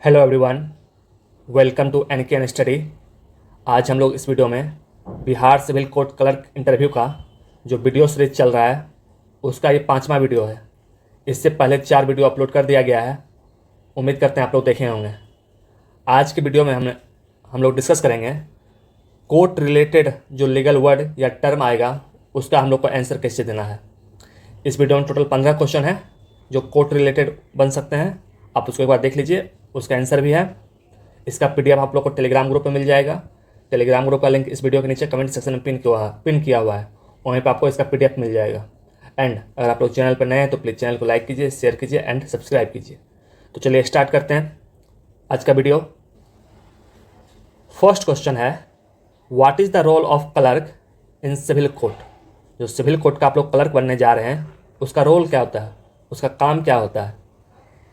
Hello everyone, welcome to NKN study. आज हम लोग इस वीडियो में Bihar civil court clerk interview का जो वीडियो सीरीज चल रहा है उसका ये 5वां वीडियो है। इससे पहले 4 वीडियो अपलोड कर दिया गया है। उम्मीद करते हैं आप लोग देखे होंगे। आज के वीडियो में हम लोग डिस्कस करेंगे कोर्ट रिलेटेड जो लीगल वर्ड या टर्म आएगा उसका हम लोग को आंसर कैसे देना है। इस वीडियो में टोटल 15 क्वेश्चन है जो कोर्ट रिलेटेड बन सकते हैं। आप उसको एक बार देख लीजिए, उसका आंसर भी है। इसका पीडीएफ आप लोग को टेलीग्राम ग्रुप में मिल जाएगा। टेलीग्राम ग्रुप का लिंक इस वीडियो के नीचे कमेंट सेक्शन में पिन किया हुआ है, वहीं पर आपको इसका पीडीएफ मिल जाएगा। एंड अगर आप लोग चैनल पर नए हैं तो प्लीज़ चैनल को लाइक कीजिए, शेयर कीजिए एंड सब्सक्राइब कीजिए। तो चलिए स्टार्ट करते हैं आज का वीडियो। फर्स्ट क्वेश्चन है, what is the role of clerk in civil court. जो सिविल कोर्ट का आप लोग क्लर्क बनने जा रहे हैं उसका रोल क्या होता है, उसका काम क्या होता है।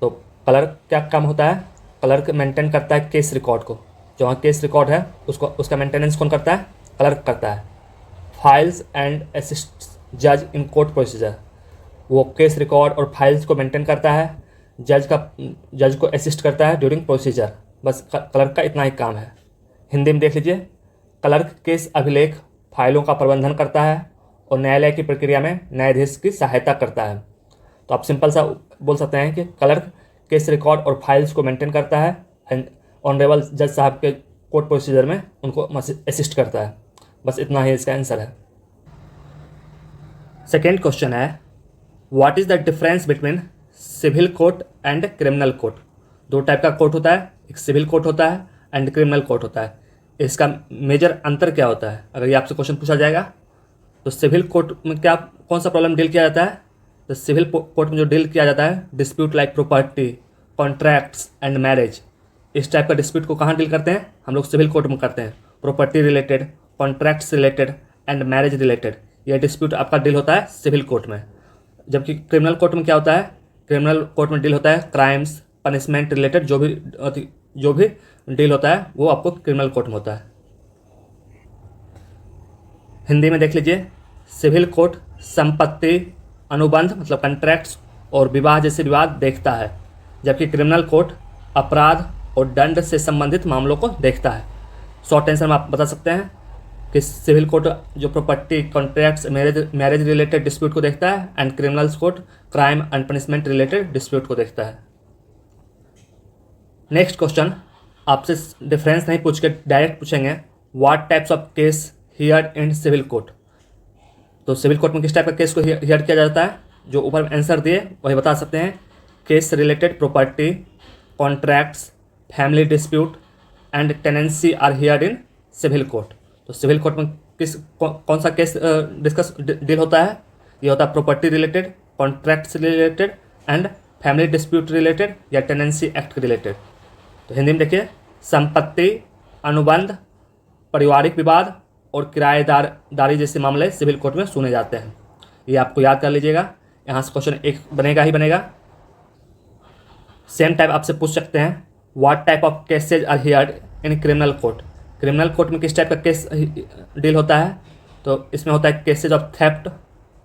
तो क्लर्क क्या काम होता है? क्लर्क मेंटेन करता है केस रिकॉर्ड को। जो वहाँ केस रिकॉर्ड है उसका मेंटेनेंस कौन करता है? क्लर्क करता है। फाइल्स एंड असिस्ट जज इन कोर्ट प्रोसीजर। वो केस रिकॉर्ड और फाइल्स को मेंटेन करता है, जज को असिस्ट करता है ड्यूरिंग प्रोसीजर। बस क्लर्क का इतना ही काम है। हिंदी में देख लीजिए, क्लर्क केस अभिलेख फाइलों का प्रबंधन करता है और न्यायालय की प्रक्रिया में न्यायाधीश की सहायता करता है। तो आप सिंपल सा बोल सकते हैं कि क्लर्क केस रिकॉर्ड और फाइल्स को मेंटेन करता है एंड ऑनरेबल जज साहब के कोर्ट प्रोसीजर में उनको असिस्ट करता है। बस इतना ही इसका आंसर है। सेकेंड क्वेश्चन है, what is the difference between civil court and criminal court. 2 type का कोर्ट होता है, एक सिविल कोर्ट होता है एंड क्रिमिनल कोर्ट होता है। इसका मेजर अंतर क्या होता है? अगर ये आपसे क्वेश्चन पूछा जाएगा तो सिविल कोर्ट में कौन सा प्रॉब्लम डील किया जाता है? तो सिविल कोर्ट में जो डील किया जाता है dispute like property, contracts and marriage. इस टाइप का डिस्प्यूट को कहाँ डील करते हैं? हम लोग सिविल कोर्ट में करते हैं। Property related, contracts related and marriage related यह डिस्प्यूट आपका डील होता है सिविल कोर्ट में। जबकि क्रिमिनल कोर्ट में क्या होता है? क्रिमिनल कोर्ट में डील होता है क्राइम्स, पनिशमेंट रिलेटेड जो भी डील होता है वो आपको क्रिमिनल कोर्ट में होता है। हिंदी में देख लीजिए, सिविल कोर्ट संपत्ति, अनुबंध मतलब कॉन्ट्रैक्ट्स और विवाह जैसे विवाद देखता है, जबकि क्रिमिनल कोर्ट अपराध और दंड से संबंधित मामलों को देखता है। शॉर्ट आंसर में आप बता सकते हैं कि सिविल कोर्ट जो property, contracts, marriage related dispute को देखता है and criminal court crime and punishment related dispute को देखता है। नेक्स्ट क्वेश्चन आपसे डिफरेंस नहीं पूछ के डायरेक्ट पूछेंगे, what types of case heard in civil court. तो सिविल कोर्ट में किस टाइप का केस को हियर किया जाता है? जो ऊपर आंसर दिए वही बता सकते हैं। Case related property, contracts, family dispute and tenancy are heard in civil court. तो सिविल कोर्ट में कौन सा केस डील होता है? ये होता है property related, contracts related and family dispute related या टेनेंसी एक्ट रिलेटेड। तो हिंदी में देखिए, संपत्ति, अनुबंध, पारिवारिक विवाद और किराएदारी जैसे मामले सिविल कोर्ट में सुने जाते हैं। ये आपको याद कर लीजिएगा। यहाँ से क्वेश्चन एक बनेगा ही बनेगा। सेम टाइप आपसे पूछ सकते हैं, what type of cases are heard in criminal court. Criminal court में किस टाइप का केस डील होता है? तो इसमें होता है cases of theft,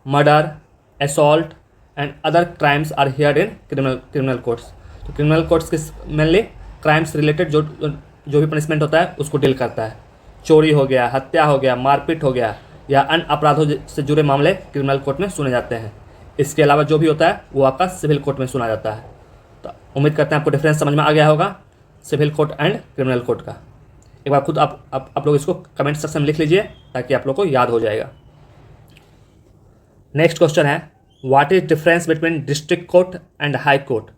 murder, assault and other crimes are heard in criminal courts. तो क्रिमिनल कोर्ट्स किस मेनली क्राइम्स रिलेटेड जो भी पनिशमेंट होता है उसको डील करता है। चोरी हो गया, हत्या हो गया, मारपीट हो गया या अन्य अपराधों से जुड़े मामले क्रिमिनल कोर्ट में सुने जाते हैं। इसके अलावा जो भी होता है वो आपका सिविल कोर्ट में सुना जाता है। तो उम्मीद करते हैं आपको डिफरेंस समझ में आ गया होगा civil court and criminal court का। एक बार खुद आप लोग इसको कमेंट सेक्शन में लिख लीजिए ताकि आप लोग को याद हो जाएगा। नेक्स्ट क्वेश्चन है, what is difference between district court and high court.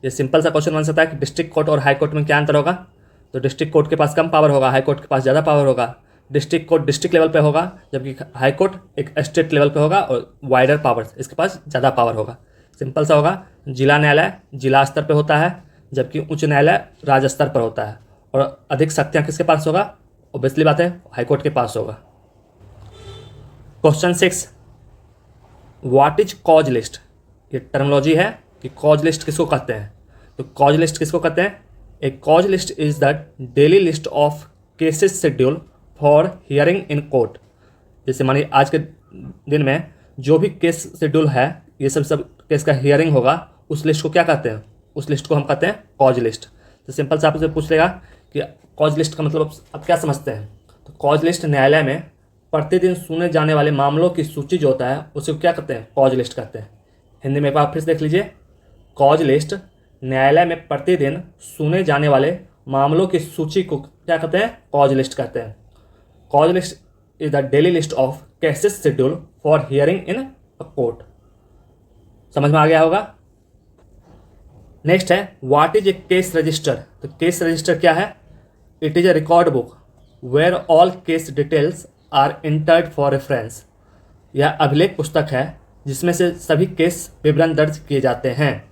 ये सिंपल सा क्वेश्चन बन सकता है कि डिस्ट्रिक्ट कोर्ट और हाई कोर्ट में क्या अंतर होगा। तो डिस्ट्रिक्ट कोर्ट के पास कम पावर होगा, हाई कोर्ट के पास ज़्यादा पावर होगा। डिस्ट्रिक्ट कोर्ट डिस्ट्रिक्ट लेवल पे होगा जबकि हाई कोर्ट एक स्टेट लेवल पे होगा और वाइडर पावर, इसके पास ज़्यादा पावर होगा। सिंपल सा होगा, जिला न्यायालय जिला स्तर पे होता है जबकि उच्च न्यायालय राज्य स्तर पर होता है। और अधिक शक्तियाँ किसके पास होगा? ऑब्वियसली बात है हाई कोर्ट के पास होगा। Question 6, what is cause list. ये टर्मिनोलॉजी है कि कॉज लिस्ट किसको कहते हैं। तो कॉज लिस्ट किसको कहते हैं? A cause list is the daily list of cases schedule for hearing in court. जैसे मानिए आज के दिन में जो भी केस शेड्यूल है, ये सब केस का हियरिंग होगा, उस लिस्ट को क्या कहते हैं? उस लिस्ट को हम कहते हैं कॉज लिस्ट। तो सिंपल से आपसे पूछ लेगा कि कॉज लिस्ट का मतलब आप क्या समझते हैं। तो कॉज लिस्ट न्यायालय में प्रतिदिन सुने जाने वाले मामलों की सूची जो होता है उसे क्या कहते हैं, कॉज लिस्ट कहते हैं। हिंदी में एक बार फिर से देख लीजिए, कॉज लिस्ट न्यायालय में प्रतिदिन सुने जाने वाले मामलों की सूची को क्या कहते हैं, कॉज लिस्ट कहते हैं। Cause list is the daily list of cases schedule for hearing in a court. समझ में आ गया होगा। नेक्स्ट है what is a case register. तो केस रजिस्टर क्या है, it is a record book where all case details are entered for reference. यह अभिलेख पुस्तक है जिसमें से सभी केस विवरण दर्ज किए जाते हैं।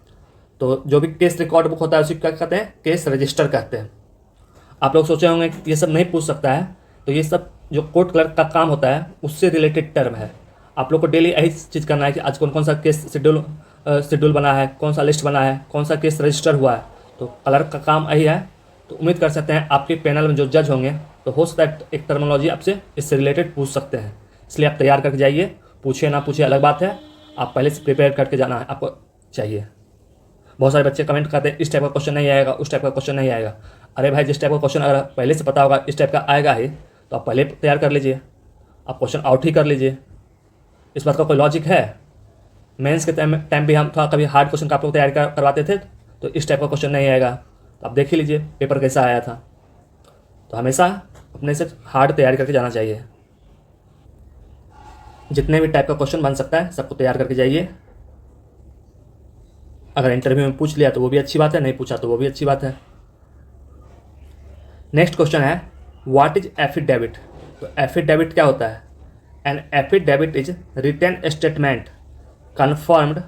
तो जो भी केस रिकॉर्ड बुक होता है उसी क्या कहते हैं, केस रजिस्टर कहते हैं। आप लोग सोचे होंगे ये सब नहीं पूछ सकता है, तो ये सब जो कोर्ट क्लर्क का काम होता है उससे रिलेटेड टर्म है। आप लोग को डेली यही चीज़ करना है कि आज कौन कौन सा केस शेड्यूल बना है, कौन सा लिस्ट बना है, कौन सा केस रजिस्टर हुआ है। तो क्लर्क का काम यही है। तो उम्मीद कर सकते हैं आपके पैनल में जो जज होंगे तो हो सकता है एक टर्मिनोलॉजी आपसे इससे रिलेटेड पूछ सकते हैं, इसलिए आप तैयार करके जाइए। पूछिए ना पूछिए अलग बात है, आप पहले से प्रिपेयर करके जाना है आपको चाहिए। बहुत सारे बच्चे कमेंट करते हैं इस टाइप का क्वेश्चन नहीं आएगा, उस टाइप का क्वेश्चन नहीं आएगा। अरे भाई, जिस टाइप का क्वेश्चन अगर पहले से पता होगा इस टाइप का आएगा ही, तो आप पहले तैयार कर लीजिए, आप क्वेश्चन आउट ही कर लीजिए। इस बात का कोई लॉजिक है। मेंस के टाइम भी हम थोड़ा कभी हार्ड क्वेश्चन का आप लोग तैयारी करवाते थे, तो इस टाइप का क्वेश्चन नहीं आएगा। तो आप देख ही लीजिए पेपर कैसा आया था। तो हमेशा अपने से हार्ड तैयारी करके जाना चाहिए। जितने भी टाइप का क्वेश्चन बन सकता है सबको तैयार करके जाइए। अगर इंटरव्यू में पूछ लिया तो वो भी अच्छी बात है, नहीं पूछा तो वो भी अच्छी बात है। नेक्स्ट क्वेश्चन है व्हाट इज एफिडेविट। तो एफिडेविट क्या होता है, an affidavit is written statement confirmed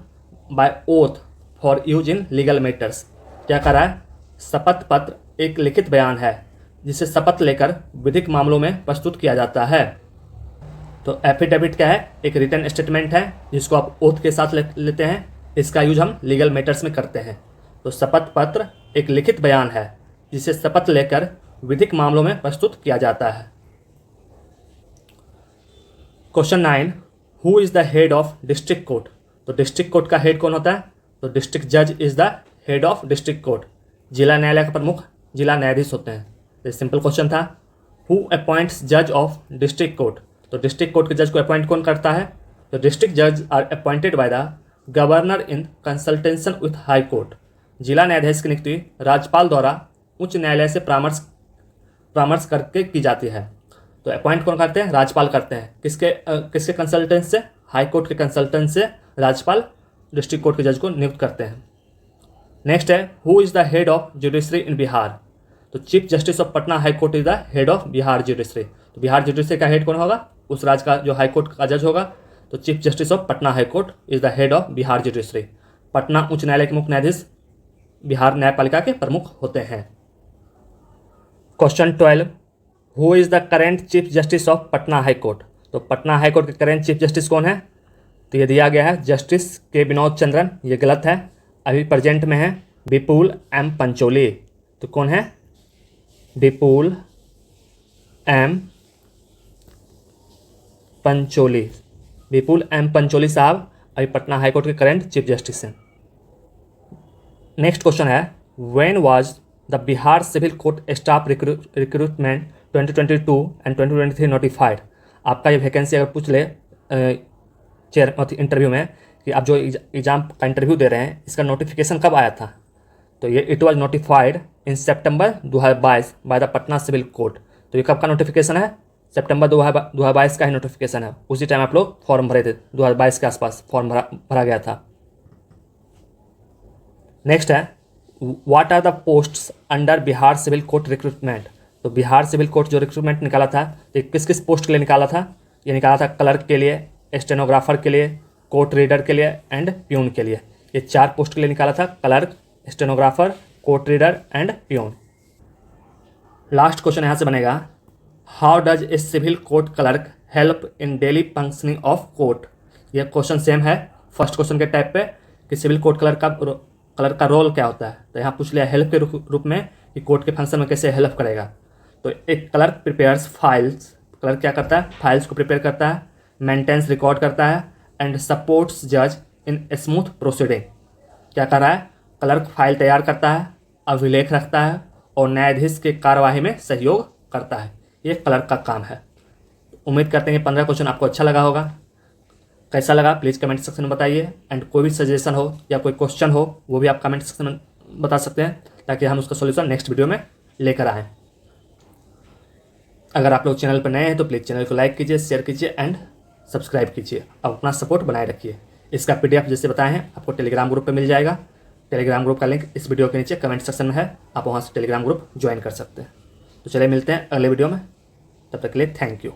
by oath for use in legal matters. क्या कह रहा है, शपथ पत्र एक लिखित बयान है जिसे शपथ लेकर विधिक मामलों में प्रस्तुत किया जाता है। तो एफिडेविट क्या है, एक रिटन स्टेटमेंट है जिसको आप ओथ के साथ लेते हैं। इसका यूज हम लीगल मैटर्स में करते हैं। तो शपथ पत्र एक लिखित बयान है जिसे शपथ लेकर विधिक मामलों में प्रस्तुत किया जाता है। Question 9, who is the head of district court. तो डिस्ट्रिक्ट कोर्ट का हेड कौन होता है, तो डिस्ट्रिक्ट जज is the head of district court. जिला न्यायालय का प्रमुख जिला न्यायाधीश होते हैं। तो सिंपल क्वेश्चन था, हु अपॉइंट्स जज ऑफ डिस्ट्रिक्ट कोर्ट। तो डिस्ट्रिक्ट कोर्ट के जज को अपॉइंट कौन करता है, तो डिस्ट्रिक्ट जज are appointed by the governor in consultation with high court. जिला न्यायाधीश की नियुक्ति राज्यपाल द्वारा उच्च न्यायालय से परामर्श करके की जाती है। तो अपॉइंट कौन करते हैं, राज्यपाल करते हैं। किसके कंसल्टेंस से, हाई कोर्ट के कंसल्टेंस से राज्यपाल डिस्ट्रिक्ट कोर्ट के जज को नियुक्त करते हैं। नेक्स्ट है who is the head of judiciary in Bihar. तो chief justice of Patna high court is the head of Bihar judiciary. तो बिहार जुडिशरी का हेड कौन होगा, उस राज्य का जो हाई कोर्ट का जज होगा। तो chief justice of Patna high court is the head of Bihar judiciary. Patna उच्च न्यायालय के मुख्य न्यायाधीश बिहार न्यायपालिका के प्रमुख होते हैं। Question 12, who is the current chief justice of Patna high court. तो पटना हाई कोर्ट के करेंट चीफ जस्टिस कौन है, तो ये दिया गया है जस्टिस के विनोद चंद्रन। ये गलत है, अभी प्रेजेंट में है विपुल एम पंचोली। तो कौन है, विपुल एम पंचोली। विपुल एम पंचोली साहब अभी पटना हाई कोर्ट के करेंट चीफ जस्टिस हैं। नेक्स्ट क्वेश्चन है when was the Bihar civil court staff recruitment 2022 and 2023 notified. आपका ये वैकेंसी अगर पूछ ले इंटरव्यू में कि आप जो एग्ज़ाम का इंटरव्यू दे रहे हैं इसका नोटिफिकेशन कब आया था, तो ये it was notified in September 2022 by the Patna civil court. तो ये कब का नोटिफिकेशन है, सितंबर 2022 का ही नोटिफिकेशन है। उसी टाइम आप लोग फॉर्म भरे थे, 2022 के आसपास फॉर्म भरा गया था। नेक्स्ट है what are the posts under Bihar civil court recruitment. तो बिहार सिविल कोर्ट जो रिक्रूटमेंट निकाला था तो किस किस पोस्ट के लिए निकाला था, ये निकाला था क्लर्क के लिए, स्टेनोग्राफर के लिए, कोर्ट रीडर के लिए एंड प्यून के लिए। ये 4 पोस्ट के लिए निकाला था, clerk, stenographer, court reader and peon. Last question यहाँ से बनेगा how does a civil court clerk help in daily functioning of court. यह क्वेश्चन सेम है फर्स्ट क्वेश्चन के टाइप पे कि सिविल कोर्ट क्लर्क का रोल क्या होता है। तो यहाँ पूछ लिया हेल्प के रूप में कि कोर्ट के फंक्शन में कैसे हेल्प करेगा। तो एक क्लर्क प्रिपेयर्स फाइल्स। क्लर्क क्या करता है, फाइल्स को प्रिपेयर करता है, मेंटेन्स रिकॉर्ड करता है एंड सपोर्ट्स जज इन स्मूथ प्रोसीडिंग। क्या कर रहा है, क्लर्क फाइल तैयार करता है, अभिलेख रखता है और न्यायाधीश के कार्यवाही में सहयोग करता है। ये क्लर्क का काम है। उम्मीद करते हैं 15 क्वेश्चन आपको अच्छा लगा होगा। कैसा लगा प्लीज़ कमेंट सेक्शन में बताइए। एंड कोई भी सजेशन हो या कोई क्वेश्चन हो वो भी आप कमेंट सेक्शन में बता सकते हैं, ताकि हम उसका सॉल्यूशन नेक्स्ट वीडियो में लेकर आएँ। अगर आप लोग चैनल पर नए हैं तो प्लीज़ चैनल को लाइक कीजिए, शेयर कीजिए एंड सब्सक्राइब कीजिए। अब अपना सपोर्ट बनाए रखिए। इसका PDF जैसे बताए हैं आपको टेलीग्राम ग्रुप पे मिल जाएगा। टेलीग्राम ग्रुप का लिंक इस वीडियो के नीचे कमेंट सेक्शन में है, आप वहाँ से टेलीग्राम ग्रुप ज्वाइन कर सकते हैं। तो चलिए मिलते हैं अगले वीडियो में, तब तक के लिए थैंक यू।